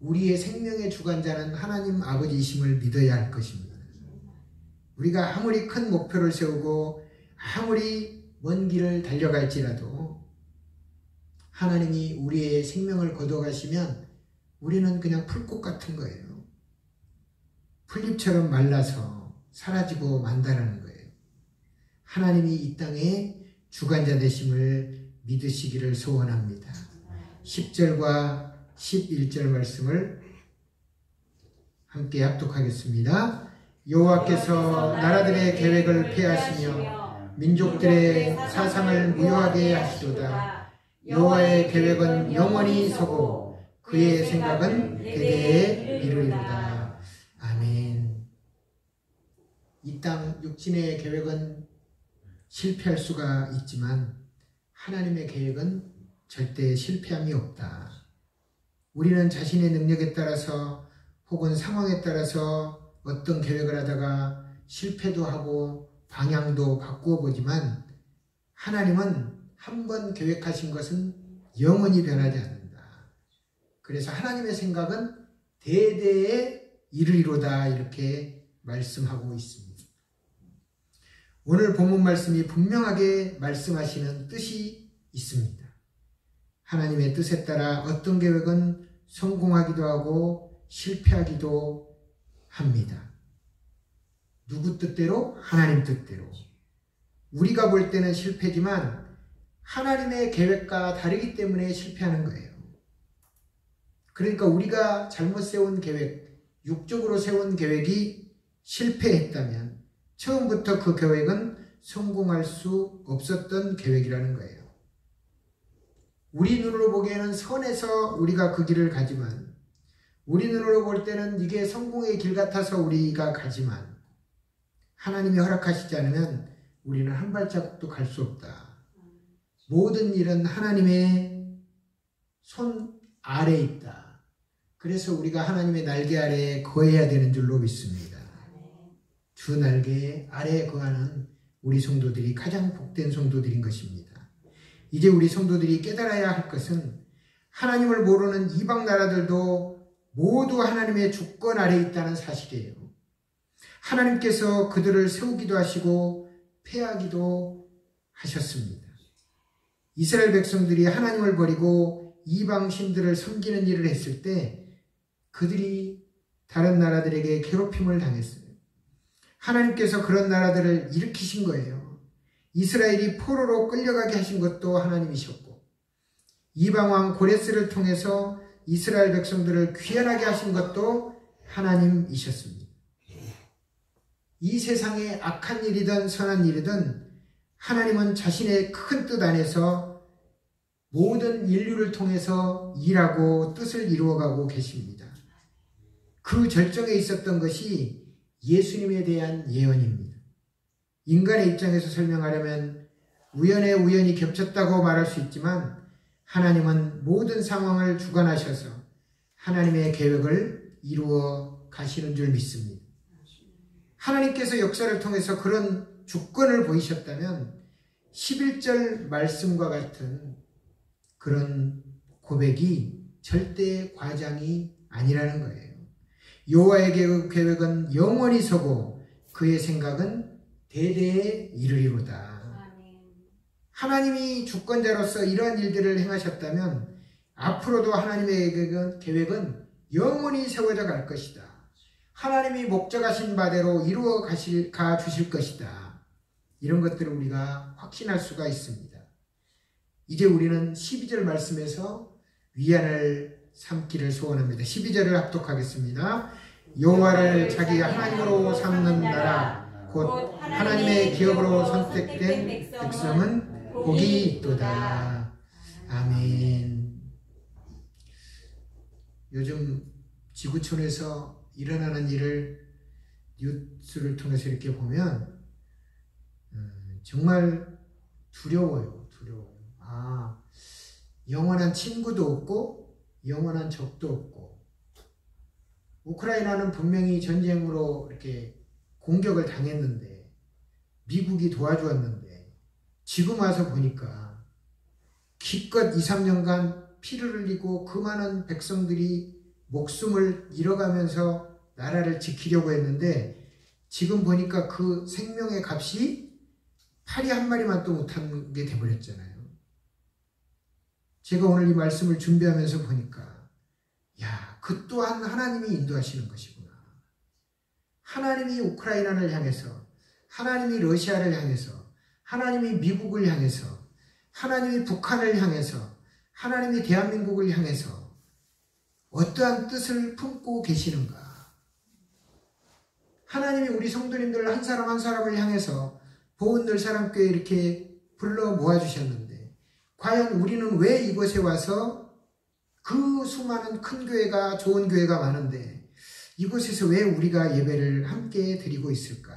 우리의 생명의 주관자는 하나님 아버지이심을 믿어야 할 것입니다. 우리가 아무리 큰 목표를 세우고 아무리 먼 길을 달려갈지라도 하나님이 우리의 생명을 거둬가시면 우리는 그냥 풀꽃 같은 거예요. 풀잎처럼 말라서 사라지고 만다라는 거예요. 하나님이 이 땅의 주관자 되심을 믿으시기를 소원합니다. 10절과 11절 말씀을 함께 합독하겠습니다. 여호와께서 나라들의 계획을 폐하시며 민족들의 사상을 무효하게 하시도다. 여호와의 계획은 영원히 서고 그의 생각은 대대에 이르리로다. 아멘. 이 땅 육신의 계획은 실패할 수가 있지만 하나님의 계획은 절대 실패함이 없다. 우리는 자신의 능력에 따라서 혹은 상황에 따라서 어떤 계획을 하다가 실패도 하고 방향도 바꾸어 보지만 하나님은 한 번 계획하신 것은 영원히 변하지 않는다. 그래서 하나님의 생각은 대대에 이르리로다 이렇게 말씀하고 있습니다. 오늘 본문 말씀이 분명하게 말씀하시는 뜻이 있습니다. 하나님의 뜻에 따라 어떤 계획은 성공하기도 하고 실패하기도 합니다. 누구 뜻대로? 하나님 뜻대로. 우리가 볼 때는 실패지만 하나님의 계획과 다르기 때문에 실패하는 거예요. 그러니까 우리가 잘못 세운 계획, 육적으로 세운 계획이 실패했다면 처음부터 그 계획은 성공할 수 없었던 계획이라는 거예요. 우리 눈으로 보기에는 선해서 우리가 그 길을 가지만 우리 눈으로 볼 때는 이게 성공의 길 같아서 우리가 가지만 하나님이 허락하시지 않으면 우리는 한 발자국도 갈 수 없다. 모든 일은 하나님의 손 아래에 있다. 그래서 우리가 하나님의 날개 아래에 거해야 되는 줄로 믿습니다. 주 날개 아래에 거하는 우리 성도들이 가장 복된 성도들인 것입니다. 이제 우리 성도들이 깨달아야 할 것은 하나님을 모르는 이방 나라들도 모두 하나님의 주권 아래에 있다는 사실이에요. 하나님께서 그들을 세우기도 하시고 패하기도 하셨습니다. 이스라엘 백성들이 하나님을 버리고 이방 신들을 섬기는 일을 했을 때 그들이 다른 나라들에게 괴롭힘을 당했어요. 하나님께서 그런 나라들을 일으키신 거예요. 이스라엘이 포로로 끌려가게 하신 것도 하나님이셨고 이방왕 고레스를 통해서 이스라엘 백성들을 귀환하게 하신 것도 하나님이셨습니다. 이 세상에 악한 일이든 선한 일이든 하나님은 자신의 큰 뜻 안에서 모든 인류를 통해서 일하고 뜻을 이루어가고 계십니다. 그 절정에 있었던 것이 예수님에 대한 예언입니다. 인간의 입장에서 설명하려면 우연에 우연히 겹쳤다고 말할 수 있지만 하나님은 모든 상황을 주관하셔서 하나님의 계획을 이루어 가시는 줄 믿습니다. 하나님께서 역사를 통해서 그런 주권을 보이셨다면 11절 말씀과 같은 그런 고백이 절대 과장이 아니라는 거예요. 여호와의 계획은 영원히 서고 그의 생각은 대대에 이르리로다. 하나님이 주권자로서 이러한 일들을 행하셨다면 앞으로도 하나님의 계획은 영원히 세워져 갈 것이다. 하나님이 목적하신 바대로 이루어 가 주실 것이다. 이런 것들을 우리가 확신할 수가 있습니다. 이제 우리는 12절 말씀에서 위안을 삼기를 소원합니다. 12절을 합독하겠습니다. 여호와를 자기 하나님으로 삼는 나라 곧 하나님의 기업으로 선택된 백성은 복이 있도다. 아멘. 요즘 지구촌에서 일어나는 일을 뉴스를 통해서 이렇게 보면 정말 두려워요. 영원한 친구도 없고 영원한 적도 없고 우크라이나는 분명히 전쟁으로 이렇게 공격을 당했는데 미국이 도와주었는데 지금 와서 보니까 기껏 2, 3년간 피를 흘리고 그 많은 백성들이 목숨을 잃어가면서 나라를 지키려고 했는데 지금 보니까 그 생명의 값이 파리 한 마리만 또 못한 게 돼버렸잖아요. 제가 오늘 이 말씀을 준비하면서 보니까 야, 그 또한 하나님이 인도하시는 것이구나. 하나님이 우크라이나를 향해서, 하나님이 러시아를 향해서, 하나님이 미국을 향해서, 하나님이 북한을 향해서, 하나님이 대한민국을 향해서 어떠한 뜻을 품고 계시는가. 하나님이 우리 성도님들 한 사람 한 사람을 향해서 보은들 사람교회 이렇게 불러 모아주셨는데 과연 우리는 왜 이곳에 와서 그 수많은 큰 교회가, 좋은 교회가 많은데 이곳에서 왜 우리가 예배를 함께 드리고 있을까?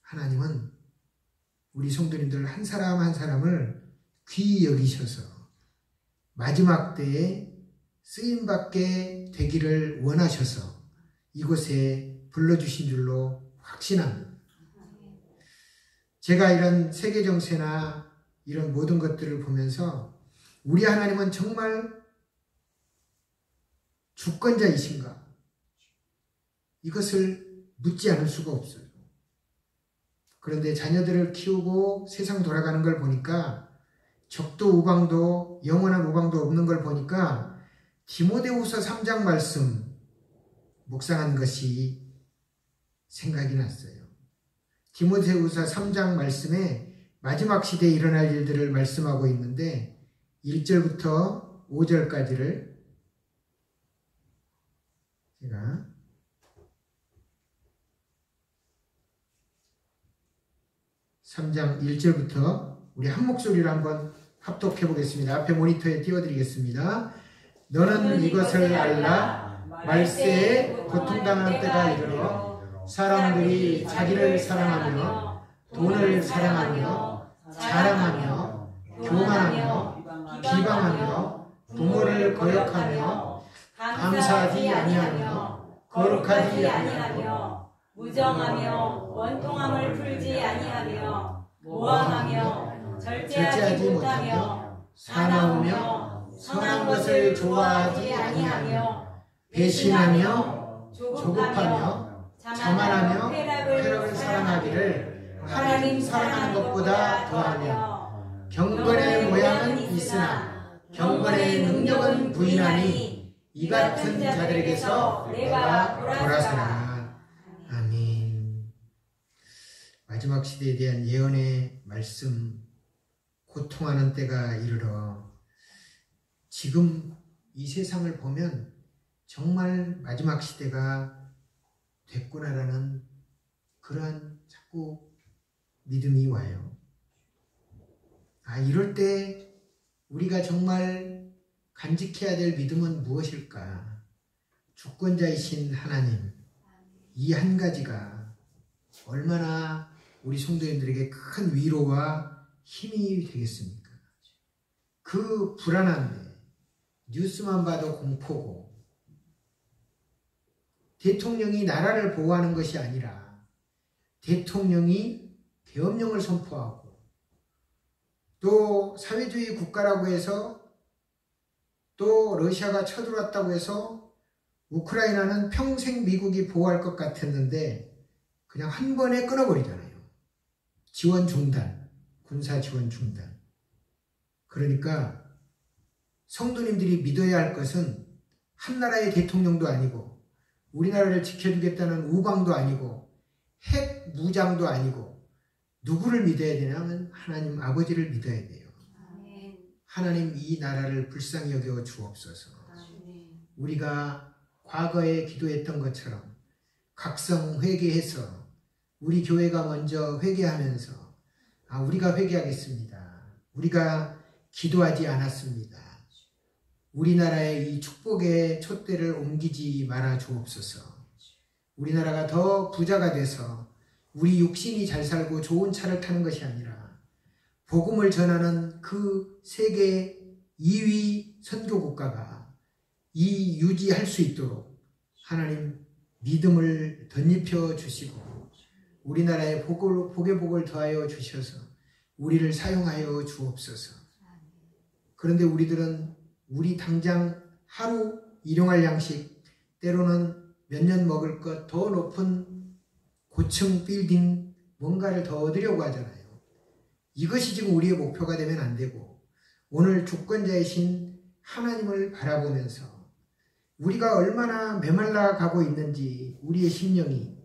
하나님은 우리 성도님들 한 사람 한 사람을 귀히 여기셔서 마지막 때에 쓰임받게 되기를 원하셔서 이곳에 불러주신 줄로 확신합니다. 제가 이런 세계 정세나 이런 모든 것들을 보면서 우리 하나님은 정말 주권자이신가? 이것을 묻지 않을 수가 없어요. 그런데 자녀들을 키우고 세상 돌아가는 걸 보니까 적도 우방도 영원한 우방도 없는 걸 보니까 디모데후서 3장 말씀 묵상한 것이 생각이 났어요. 디모데후서 3장 말씀에 마지막 시대에 일어날 일들을 말씀하고 있는데 1절부터 5절까지를 제가 (3장) 1절부터 우리 한 목소리로 한번 합독해 보겠습니다. 앞에 모니터에 띄워드리겠습니다. 너는 이것을 알라. 말세에 고통당하는 때가 이르러 사람들이 자기를 사랑하며 돈을 사랑하며 자랑하며 교만하며 비방하며 부모를 거역하며 감사하지 아니하며 거룩하지 아니하며 무정하며 원통함을 풀지 아니하며 모함하며 절제하지 못하며 사나우며 선한 것을 좋아하지 아니하며 배신하며 조급하며 자만하며 쾌락을 사랑하기를 하나님 사랑하는 것보다 더하며 경건의 모양은 있으나 경건의 능력은 부인하니 이 같은 자들에게서 내가 돌아서라. 아멘. 마지막 시대에 대한 예언의 말씀, 고통하는 때가 이르러 지금 이 세상을 보면 정말 마지막 시대가 됐구나라는 그러한 자꾸 믿음이 와요. 이럴 때 우리가 정말 간직해야 될 믿음은 무엇일까? 주권자이신 하나님, 이 한 가지가 얼마나 우리 성도님들에게 큰 위로와 힘이 되겠습니까? 그 불안한데 뉴스만 봐도 공포고 대통령이 나라를 보호하는 것이 아니라 대통령이 계엄령을 선포하고 또 사회주의 국가라고 해서 또 러시아가 쳐들어왔다고 해서 우크라이나는 평생 미국이 보호할 것 같았는데 그냥 한 번에 끊어버리잖아요. 지원 중단, 군사 지원 중단. 그러니까 성도님들이 믿어야 할 것은 한 나라의 대통령도 아니고 우리나라를 지켜주겠다는 우방도 아니고 핵 무장도 아니고 누구를 믿어야 되냐면 하나님 아버지를 믿어야 돼요. 하나님 이 나라를 불쌍히 여겨 주옵소서. 우리가 과거에 기도했던 것처럼 각성 회개해서 우리 교회가 먼저 회개하면서 우리가 회개하겠습니다. 우리가 기도하지 않았습니다. 우리나라의 이 축복의 촛대를 옮기지 말아 주옵소서. 우리나라가 더 부자가 돼서 우리 육신이 잘 살고 좋은 차를 타는 것이 아니라 복음을 전하는 그 세계 2위 선교 국가가 유지할 수 있도록 하나님 믿음을 덧입혀 주시고 우리나라에 복의 복을 더하여 주셔서 우리를 사용하여 주옵소서. 그런데 우리들은 우리 당장 하루 일용할 양식, 때로는 몇 년 먹을 것 더 높은 고층 빌딩 뭔가를 더 얻으려고 하잖아요. 이것이 지금 우리의 목표가 되면 안 되고 오늘 주권자이신 하나님을 바라보면서 우리가 얼마나 메말라 가고 있는지 우리의 심령이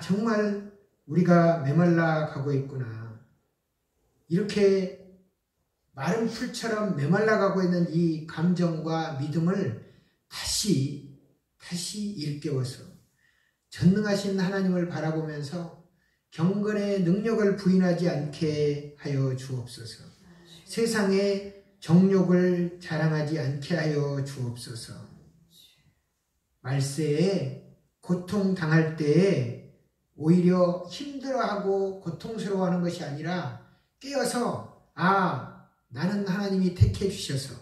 정말 우리가 메말라 가고 있구나. 이렇게 마른 풀처럼 메말라 가고 있는 이 감정과 믿음을 다시 일깨워서 전능하신 하나님을 바라보면서 경건의 능력을 부인하지 않게 하여 주옵소서. 세상의 정욕을 자랑하지 않게 하여 주옵소서. 말세에 고통당할 때에 오히려 힘들어하고 고통스러워하는 것이 아니라 깨어서 나는 하나님이 택해 주셔서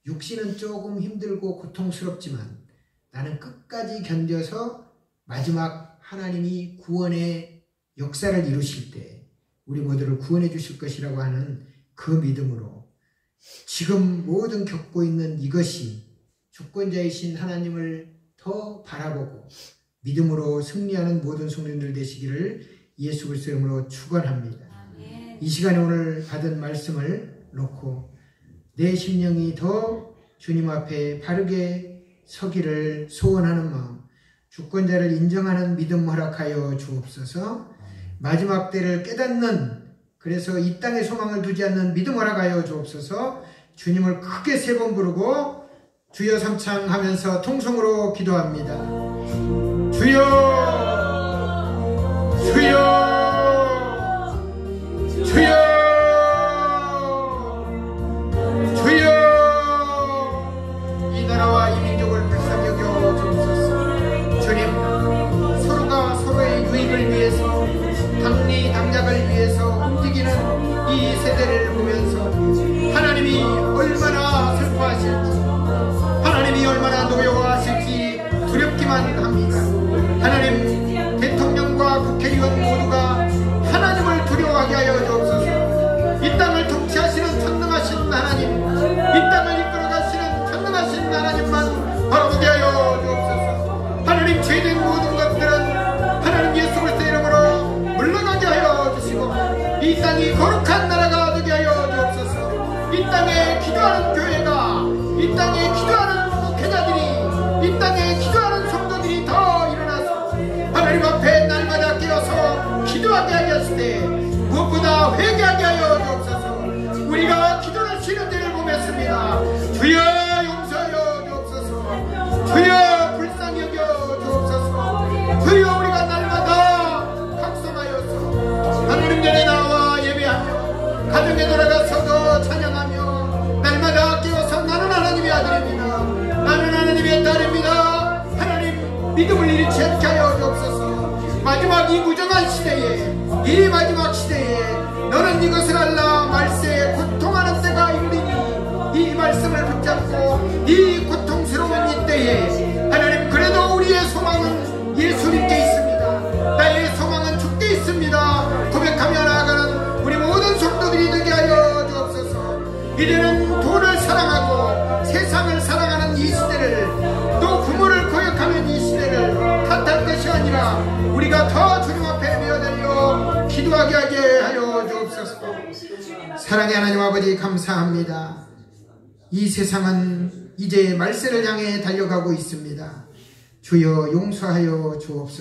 육신은 조금 힘들고 고통스럽지만 나는 끝까지 견뎌서 마지막 하나님이 구원의 역사를 이루실 때 우리 모두를 구원해 주실 것이라고 하는 그 믿음으로 지금 모든 겪고 있는 이것이 주권자이신 하나님을 더 바라보고 믿음으로 승리하는 모든 성도님들 되시기를 예수 그리스도 이름으로 축원합니다. 이 시간에 오늘 받은 말씀을 놓고 내 심령이 더 주님 앞에 바르게 서기를 소원하는 마음, 주권자를 인정하는 믿음 허락하여 주옵소서. 마지막 때를 깨닫는, 그래서 이 땅에 소망을 두지 않는 믿음 허락하여 주옵소서. 주님을 크게 3번 부르고 주여 삼창하면서 통성으로 기도합니다. 주여, 주여, 주여, 주여. 이 나라와 이 민족을 불쌍히 여겨 주옵소서. 주님, 서로가 서로의 유익을 위해서, 당리 당략을 위해서 움직이는 이 세대를 보면서 하나님이 얼마나 슬퍼하실지, 하나님이 얼마나 노여워하실지 두렵기만 합니다. 하나님, 대통령과 국회의원 모두가 하나님을 두려워하게 하여 주옵소서. 이 땅을 통치하시는 전능하신 하나님, 이 땅을 이끌어가시는 전능하신 하나님만 바라보게 하여 주옵소서. 하나님, 죄된 모든 것들은 하나님 예수 그리스도 이름으로 물러가게 하여 주시고 이 땅이 거룩한 나라가 되게 하여 주옵소서. 이 땅에 기도하는 교회가, 이 땅에 기도하는 목회자들이, 이 땅에 기도하는 성도들이 더 일어나서 하나님 앞에 날마다 깨어서 기도하게 하게 하실 때 무엇보다 회개하게 하여 주옵소서. 우리가 기도를 쉬는 데를 보냈습니다. 주여 용서하여 주옵소서. 주여 불쌍히 여겨 주옵소서. 주여 우리가 날마다 각성하여서 하나님 전에 나와 예배하며 가정에 돌아가서도 찬양하며 날마다 깨어서 나는 하나님의 아들입니다, 나는 하나님의 딸입니다. 하나님, 믿음을 잃지 않게 하여 주옵소서. 마지막 이 무정한 시대에, 이 마지막 시대에 너는 이것을 알라. 말세에 고통하는 때가 이르리니 이 말씀을 붙잡고 이 고통스러운 이 때에 하나님, 그래도 우리의 소망은 예수님께 있습니다. 나의 소망은 주께 있습니다. 고백하며 나아가는 우리 모든 성도들이 되게 하여 주옵소서. 이제는 돈을 사랑하고 세상을 사랑하는 이 시대를, 또 부모를 거역하는 이 시대를 탓할 것이 아니라 우리가 더 주님 앞에 메어달려 기도하게 하게 하여 주옵소서. 사랑의 하나님 아버지, 감사합니다. 이 세상은 이제 말세를 향해 달려가고 있습니다. 주여 용서하여 주옵소서.